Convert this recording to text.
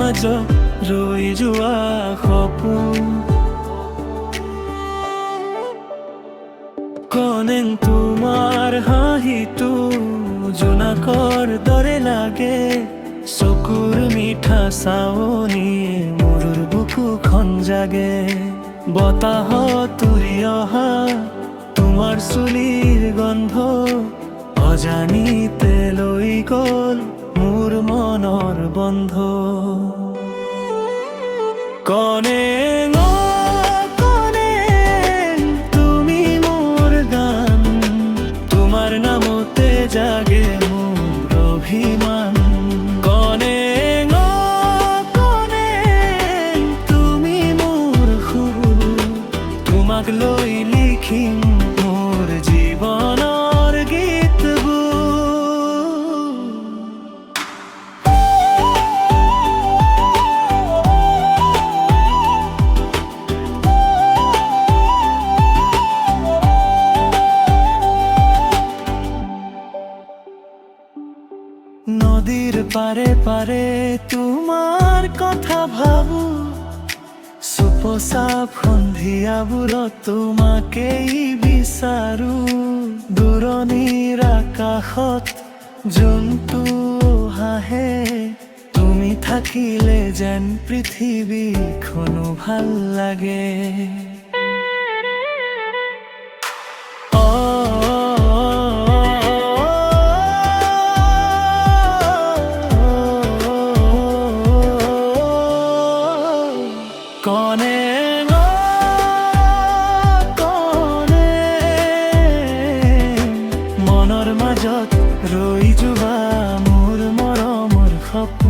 মাজত ৰৈ যোৱা সপোন কনেং তোমাৰ হাঁহিটো জোনাকৰ দৰে লাগে চকুৰ মিঠা চাৱনিয়ে মোৰ বুকুখন জাগে বতাহত উৰি অহা তোমাৰ চুলিৰ গন্ধ অজানিতে লৈ গ'ল মোৰ মনৰ বন্ধ কনেং কনেং তুমি মোৰ গান তোমাৰ নামতে জাগে মোৰ অভিমান কনেং কনেং তুমি মোৰ সুৰ তোমাক লৈ লিখিম মোৰ জীৱনৰ গীতবোৰ নদীৰ পাৰে পাৰে তোমাৰ কথা ভাবো চুপচাপ সন্ধিয়াবোৰত তোমাকেই বিচাৰো দূৰণিৰ আকাশত জোনটো হাঁহে তুমি থাকিলে যেন পৃথিৱীখনো ভাল লাগে কনেং কনেং মনৰ মাজত ৰৈ যোৱা মোৰ মৰমৰ সপোন